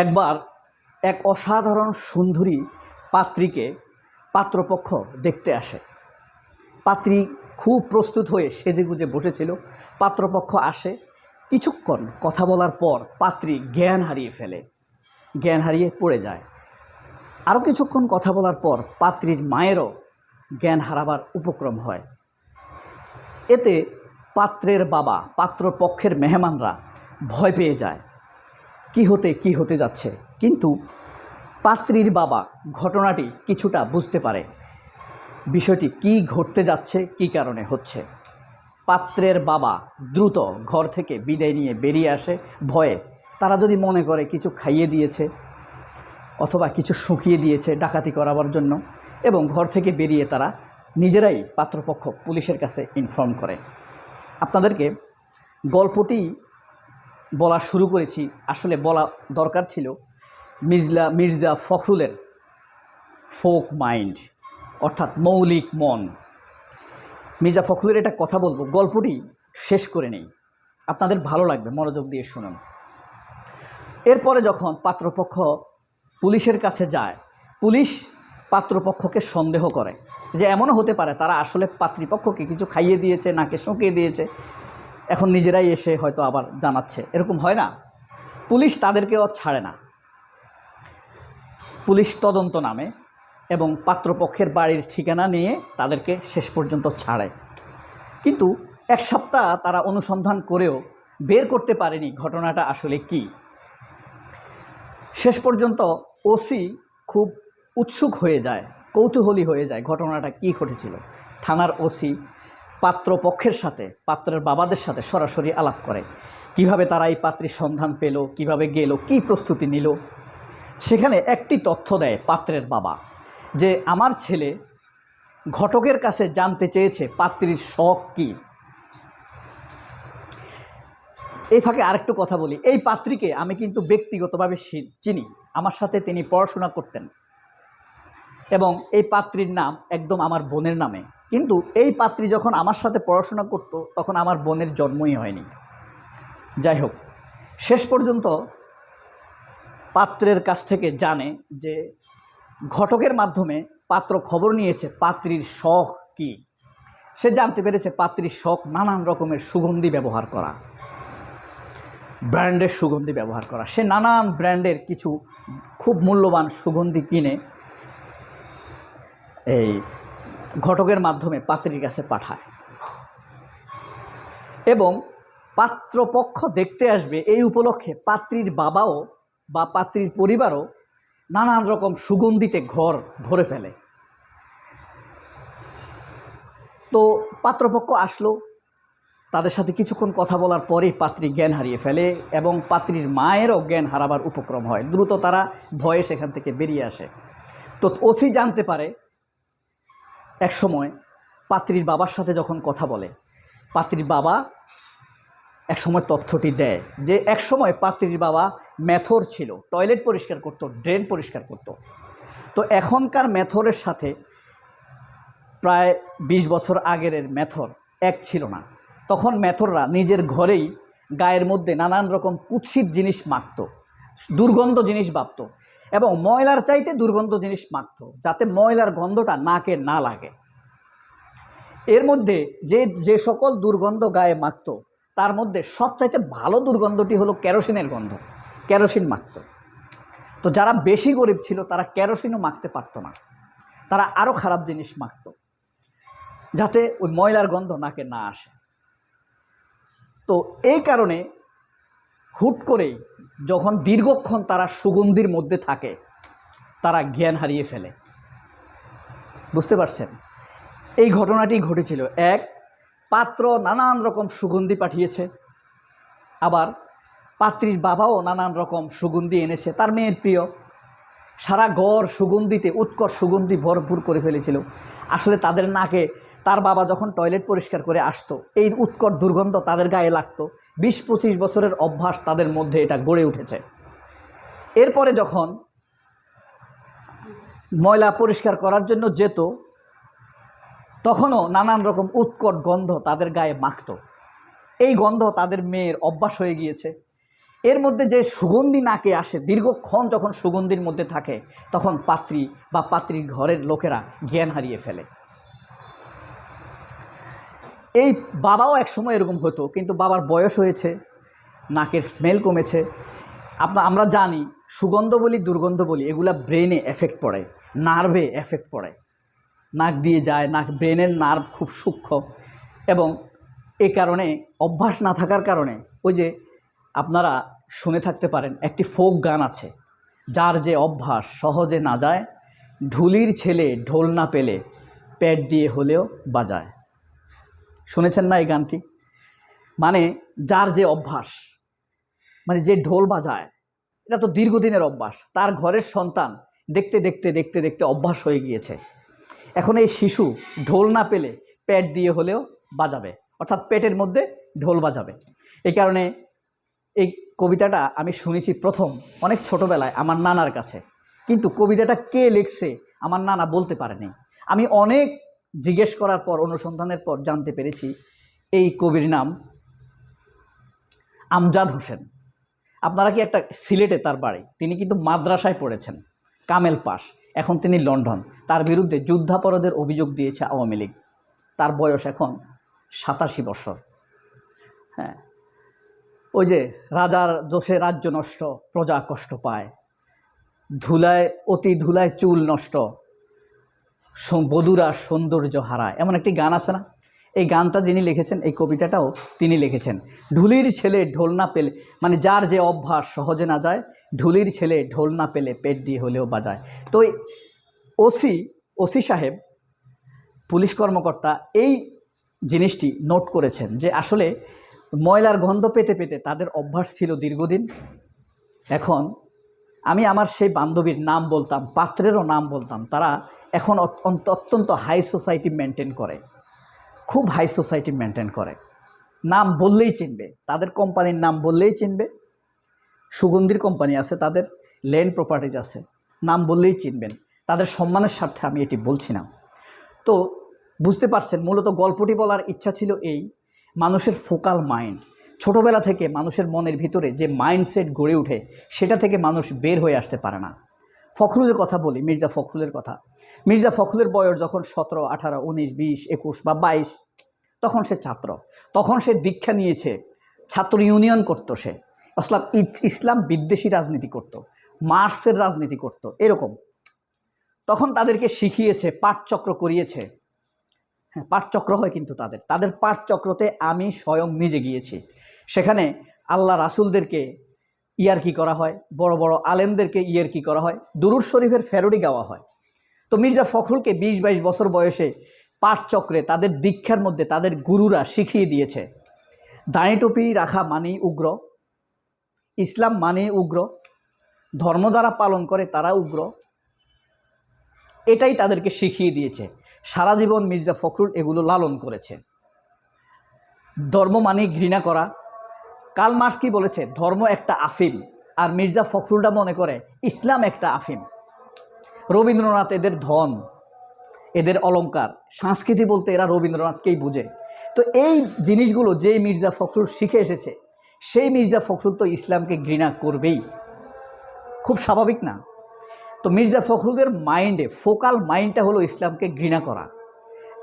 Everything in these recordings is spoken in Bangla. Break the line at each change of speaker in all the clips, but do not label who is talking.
একবার এক অসাধারণ সুন্দরী পাত্রীকে পাত্রপক্ষ দেখতে আসে। পাত্রী খুব প্রস্তুত হয়ে সেজেগুজে বসেছিল। পাত্রপক্ষ আসে। কিছুক্ষণ কথা বলার পর পাত্রী জ্ঞান হারিয়ে ফেলে, জ্ঞান হারিয়ে পড়ে যায়। আরও কিছুক্ষণ কথা বলার পর পাত্রীর মায়েরও জ্ঞান হারাবার উপক্রম হয়। এতে পাত্রের বাবা, পাত্রপক্ষের মেহমানরা ভয় পেয়ে যায়, কি হতে যাচ্ছে। কিন্তু পাত্রীর বাবা ঘটনাটি কিছুটা বুঝতে পারে, বিষয়টি কি ঘটতে যাচ্ছে, কি কারণে হচ্ছে। পাত্রের বাবা দ্রুত ঘর থেকে বিদায় নিয়ে বেরিয়ে আসে ভয়ে। তারা যদি মনে করে কিছু খাইয়ে দিয়েছে অথবা কিছু শুকিয়ে দিয়েছে ডাকাতি করাবার জন্য, এবং ঘর থেকে বেরিয়ে তারা নিজেরাই পাত্রপক্ষ পুলিশের কাছে ইনফর্ম করে। আপনাদেরকে গল্পটি বলা শুরু করেছি, আসলে বলা দরকার ছিল মির্জা ফখরুলের ফোক মাইন্ড, অর্থাৎ মৌলিক মন। মির্জা ফখরুলের একটা কথা বলবো, গল্পটি শেষ করে নেই, আপনাদের ভালো লাগবে, মনোযোগ দিয়ে শুনুন। এরপরে যখন পাত্রপক্ষ পুলিশের কাছে যায়, পুলিশ পাত্রপক্ষকে সন্দেহ করে যে এমনও হতে পারে তারা আসলে পাত্রীপক্ষকে কিছু খাইয়ে দিয়েছে, নাকে শুকিয়ে দিয়েছে, এখন নিজেরাই এসে হয়তো আবার জানাচ্ছে, এরকম হয় না। পুলিশ তাদেরকেও ছাড়ে না। পুলিশ তদন্ত নামে এবং পাত্রপক্ষের বাড়ির ঠিকানা নিয়ে তাদেরকে শেষ পর্যন্ত ছাড়ে। কিন্তু এক সপ্তাহ তারা অনুসন্ধান করেও বের করতে পারেনি ঘটনাটা আসলে কি। শেষ পর্যন্ত ওসি খুব উৎসুক হয়ে যায়, কৌতূহলী হয়ে যায় ঘটনাটা কি ঘটেছিল। থানার ওসি পাত্রপক্ষের সাথে, পাত্রের বাবাদের সাথে সরাসরি আলাপ করে, কিভাবে তারা এই পাত্রীর সন্ধান পেল, কিভাবে গেল, কি প্রস্তুতি নিল। সেখানে একটি তথ্য দেয় পাত্রের বাবা, যে আমার ছেলে ঘটকের কাছে জানতে চেয়েছে পাত্রীর শখ কী। এই ফাঁকে আরেকটু কথা বলি, এই পাত্রীকে আমি কিন্তু ব্যক্তিগতভাবে চিনি, আমার সাথে তিনি পড়াশোনা করতেন, এবং এই পাত্রীর নাম একদম আমার বোনের নামে। কিন্তু এই পাত্রী যখন আমার সাথে পড়াশোনা করত তখন আমার বোনের জন্মই হয়নি। যাই হোক, শেষ পর্যন্ত পাত্রের কাছ থেকে জানে যে ঘটকের মাধ্যমে পাত্র খবর নিয়েছে পাত্রীর শখ কী। সে জানতে পেরেছে পাত্রীর শখ নানান রকমের সুগন্ধি ব্যবহার করা, ব্র্যান্ডের সুগন্ধি ব্যবহার করা। সে নানান ব্র্যান্ডের কিছু খুব মূল্যবান সুগন্ধি কিনে এই ঘটকের মাধ্যমে পাত্রীর কাছে পাঠায়, এবং পাত্রপক্ষ দেখতে আসবে এই উপলক্ষে পাত্রীর বাবাও বা পাত্রীর পরিবারও নানান রকম সুগন্ধিতে ঘর ভরে ফেলে। তো পাত্রপক্ষ আসলো, তাদের সাথে কিছুক্ষণ কথা বলার পরেই পাত্রী জ্ঞান হারিয়ে ফেলে এবং পাত্রীর মায়েরও জ্ঞান হারাবার উপক্রম হয়। দ্রুত তারা ভয়ে সেখান থেকে বেরিয়ে আসে। তো ওসি জানতে পারে একসময় পাত্রীর বাবার সাথে যখন কথা বলে, পাত্রীর বাবা একসময় তথ্যটি দেয় যে একসময় পাত্রীর বাবা মেথর ছিল, টয়লেট পরিষ্কার করত, ড্রেন পরিষ্কার করত। তো এখনকার মেথরের সাথে প্রায় 20 বছর আগের মেথর এক ছিল না। তখন মেথররা নিজের ঘরেই গায়ের মধ্যে নানান রকম কুৎসিত জিনিস মাখত, দুর্গন্ধ জিনিস ভাবত, এবং ময়লার চাইতে দুর্গন্ধ জিনিস মাখত যাতে ময়লার গন্ধটা নাকে না লাগে। এর মধ্যে যে সকল দুর্গন্ধ গায়ে মাখত তার মধ্যে সবচাইতে ভালো দুর্গন্ধটি হলো কেরোসিনের গন্ধ, কেরোসিন মাখত। তো যারা বেশি গরিব ছিল তারা কেরোসিনও মাখতে পারত না, তারা আরও খারাপ জিনিস মাখত যাতে ওই ময়লার গন্ধ নাকে না আসে। তো এই কারণে হুট করেই যখন দীর্ঘক্ষণ তারা সুগন্ধির মধ্যে থাকে তারা জ্ঞান হারিয়ে ফেলে। বুঝতে পারছেন? এই ঘটনাটি ঘটেছিল। এক পাত্র নানান রকম সুগন্ধি পাঠিয়েছে, আবার পাত্রীর বাবাও নানান রকম সুগন্ধি এনেছে তার মেয়ের প্রিয়। সারা ঘর সুগন্ধিতে, উৎকট সুগন্ধি ভরপুর করে ফেলেছিল। আসলে তাদের নাকে তার বাবা যখন টয়লেট পরিষ্কার করে আসতো এই উৎকট দুর্গন্ধ তাদের গায়ে লাগতো। 20-25 বছরের অভ্যাস তাদের মধ্যে এটা গড়ে উঠেছে। এরপরে যখন ময়লা পরিষ্কার করার জন্য যেত তখনও নানান রকম উৎকট গন্ধ তাদের গায়ে মাখত। এই গন্ধ তাদের মেয়ের অভ্যাস হয়ে গিয়েছে। এর মধ্যে যে সুগন্ধি নাকে আসে, দীর্ঘক্ষণ যখন সুগন্ধির মধ্যে থাকে তখন পাত্রী বা পাত্রীর ঘরের লোকেরা জ্ঞান হারিয়ে ফেলে। এই বাবাও একসময় এরকম হতো, কিন্তু বাবার বয়স হয়েছে, নাকের স্মেল কমেছে। আমরা জানি সুগন্ধ বলি দুর্গন্ধ বলি এগুলা ব্রেনে এফেক্ট পড়ে, নার্ভে এফেক্ট পড়ে, নাক দিয়ে যায়, ব্রেনের নার্ভ খুব সূক্ষ্ম, এবং এই কারণে অভ্যাস না থাকার কারণে ওই যে আপনারা শুনে থাকতে পারেন একটি ফোক গান আছে, যার যে অভ্যাস সহজে না যায়, ঢুলির ছেলে ঢোল না পেলে পেট দিয়ে হলেও বাজায়। শুনেছেন না এই গানটি? মানে যার যে অভ্যাস, মানে যে ঢোল বাজায়, এটা তো দীর্ঘদিনের অভ্যাস, তার ঘরের সন্তান দেখতে দেখতে দেখতে দেখতে অভ্যাস হয়ে গিয়েছে। এখন এই শিশু ঢোল না পেলে পেট দিয়ে হলেও বাজাবে, অর্থাৎ পেটের মধ্যে ঢোল বাজাবে। এই কারণে এই কবিতাটা আমি শুনেছি প্রথম অনেক ছোটোবেলায় আমার নানার কাছে, কিন্তু কবিতাটা কে লিখছে আমার নানা বলতে পারেনি। আমি অনেক জিজ্ঞেস করার পর, অনুসন্ধানের পর জানতে পেরেছি এই কবির নাম আমজাদ হোসেন। আপনারা কি একটা সিলেটে তার বাড়ি, তিনি কিন্তু মাদ্রাসায় পড়েছেন, কামেল পাস, এখন তিনি লন্ডন। তার বিরুদ্ধে যুদ্ধাপরাধের অভিযোগ দিয়েছে আওয়ামী লীগ। তার বয়স এখন 87 বছর। হ্যাঁ, ওই যে রাজার দোষে রাজ্য নষ্ট, প্রজা কষ্ট পায়, ধুলায় অতি ধুলায় চুল নষ্ট, বধূরা সৌন্দর্য হারায়, এমন একটি গান আছে না? এই গানটা যিনি লিখেছেন, এই কবিতাটাও তিনি লিখেছেন। ঢুলির ছেলে ঢোল না পেলে, মানে যার যে অভ্যাস সহজে না যায়, ঢুলির ছেলে ঢোল না পেলে পেট দিয়ে হলেও বাজায়। তো ওসি সাহেব, পুলিশ কর্মকর্তা এই জিনিসটি নোট করেছেন যে আসলে ময়লার গন্ধ পেতে পেতে তাদের অভ্যাস ছিল দীর্ঘদিন। এখন আমি আমার সেই বান্ধবীর নাম বলতাম, পাত্রেরও নাম বলতাম, তারা এখন অত্যন্ত হাই সোসাইটি মেনটেন করে, খুব হাই সোসাইটি মেনটেন করে, নাম বললেই চিনবে, তাদের কোম্পানির নাম বললেই চিনবে, সুগন্ধির কোম্পানি আছে, তাদের ল্যান্ড প্রপার্টিজ আছে, নাম বললেই চিনবেন। তাদের সম্মানের স্বার্থে আমি এটি বলছি না। তো বুঝতে পারছেন, মূলত গল্পটি বলার ইচ্ছা ছিল এই, মানুষের ফোকাল মাইন্ড, ছোটোবেলা থেকে মানুষের মনের ভিতরে যে মাইন্ডসেট গড়ে ওঠে সেটা থেকে মানুষ বের হয়ে আসতে পারে না। ফখরুলের কথা বলি, মির্জা ফখরুলের কথা। মির্জা ফখরুলের বয়স যখন 17, 18, 19, 20, 21 বা 22, তখন সে ছাত্র, তখন সে দীক্ষা নিয়েছে, ছাত্র ইউনিয়ন করতো, সে ইসলাম বিদ্বেষী রাজনীতি করত, মার্ক্সের রাজনীতি করত, এরকম। তখন তাদেরকে শিখিয়েছে, পাঠচক্র করিয়েছে। হ্যাঁ, পাঠচক্র হয়, কিন্তু তাদের পাঠচক্রতে আমি স্বয়ং নিজে গিয়েছি। সেখানে আল্লাহ রাসূলদেরকে ইয়ারকি করা হয়, বড় বড় আলেমদেরকে ইয়ারকি করা হয়, দুরূদ শরীফের ফেরোডি গাওয়া হয়। তো মির্জা ফখরুলকে 20-22 বছর বয়সে পাঠচক্রে তাদের দীক্ষার মধ্যে তাদের গুরুরা শিখিয়ে দিয়েছে, দাঁড়ি টুপি রাখা মানেই উগ্র, ইসলাম মানেই উগ্র, ধর্ম যারা পালন করে তারা উগ্র, এটাই তাদেরকে শিখিয়ে দিয়েছে। সারা জীবন মির্জা ফখরুল এগুলো লালন করেছে। ধর্ম মানেই ঘৃণা করা। কার্ল মার্ক্স কি বলেছে? ধর্ম একটা আফিম, আর মির্জা ফখরুলটা মনে করে ইসলাম একটা আফিম। রবীন্দ্রনাথ এদের ধন, এদের অলংকার, সংস্কৃতি বলতে এরা রবীন্দ্রনাথকেই বুঝে। তো এই জিনিসগুলো যেই মির্জা ফখরুল শিখে এসেছে, সেই মির্জা ফখরুল তো ইসলামকে ঘৃণা করবেই, খুব স্বাভাবিক না? তো মির্জা ফখরুলের মাইন্ডে ফোকাল মাইন্ডটা হলো ইসলামকে ঘৃণা করা।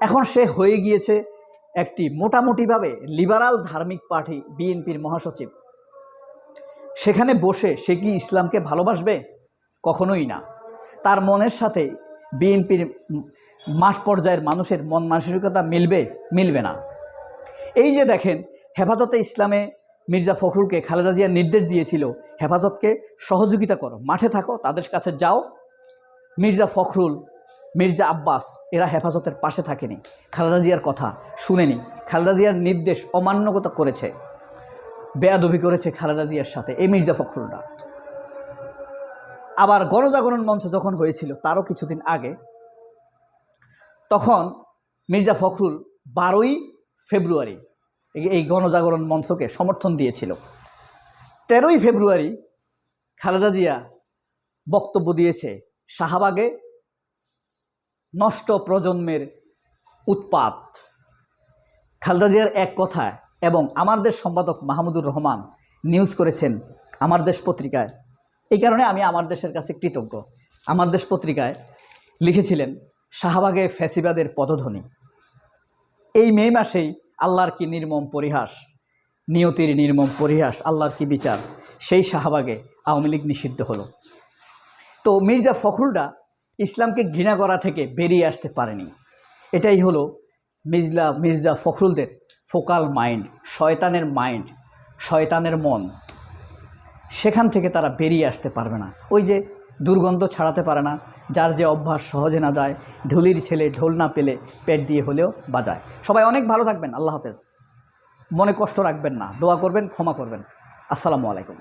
এখন সে হয়ে গিয়েছে একটি মোটামুটিভাবে লিবারাল ধার্মিক পার্টি বিএনপির মহাসচিব। সেখানে বসে সে কি ইসলামকে ভালোবাসবে? কখনোই না। তার মনের সাথে বিএনপির মাঠ পর্যায়ের মানুষের মন মানসিকতা মিলবে না। এই যে দেখেন, হেফাজতে ইসলামে মির্জা ফখরুলকে খালেদা জিয়া নির্দেশ দিয়েছিল, হেফাজতকে সহযোগিতা করো, মাঠে থাকো, তাদের কাছে যাও। মির্জা ফখরুল, মির্জা আব্বাস এরা হেফাজতের পাশে থাকেনি, খালেদা জিয়ার কথা শুনেনি, খালেদা জিয়ার নির্দেশ অমান্যতা করেছে, বেয়াদবি করেছে খালেদা জিয়ার সাথে এই মির্জা ফখরুলরা। আবার গণজাগরণ মঞ্চ যখন হয়েছিল তারও কিছুদিন আগে, তখন মির্জা ফখরুল 12ই ফেব্রুয়ারি এই গণজাগরণ মঞ্চকে সমর্থন দিয়েছিল। 13ই ফেব্রুয়ারি খালেদা জিয়া বক্তব্য দিয়েছে, শাহবাগে নষ্ট প্রজন্মের উৎপাত। খালেদা জিয়ার এক কথায়, এবং আমাদের সম্পাদক মাহমুদুর রহমান নিউজ করেছেন আমার দেশ পত্রিকায়। এই কারণে আমি আমার দেশের কাছে কৃতজ্ঞ। আমার দেশ পত্রিকায় লিখেছিলেন, শাহবাগে ফ্যাসিবাদের পদধ্বনি। এই মে মাসেই আল্লাহর কি নির্মম পরিহাস, নিয়তির নির্মম পরিহাস, আল্লাহর কি বিচার, সেই শাহবাগে আওয়ামী লীগ নিষিদ্ধ হলো। তো মির্জা ফখরুলরা ইসলামকে ঘৃণা করা থেকে বেরিয়ে আসতে পারেনি। এটাই হলো মির্জা ফখরুলদের ফোকাল মাইন্ড, মাইন্ড, শয়তানের মন। সেখান থেকে তারা বেরিয়ে আসতে পারবে না। ওই যে দুর্গন্ধ ছাড়াতে পারে না, যার যে অভ্যাস সহজে না যায়, ঢুলির ছেলে ঢোল না পেলে পেট দিয়ে হলেও বাজায়। সবাই অনেক ভালো থাকবেন। আল্লাহ হাফেজ। মনে কষ্ট রাখবেন না, দোয়া করবেন, ক্ষমা করবেন। আসসালামু আলাইকুম।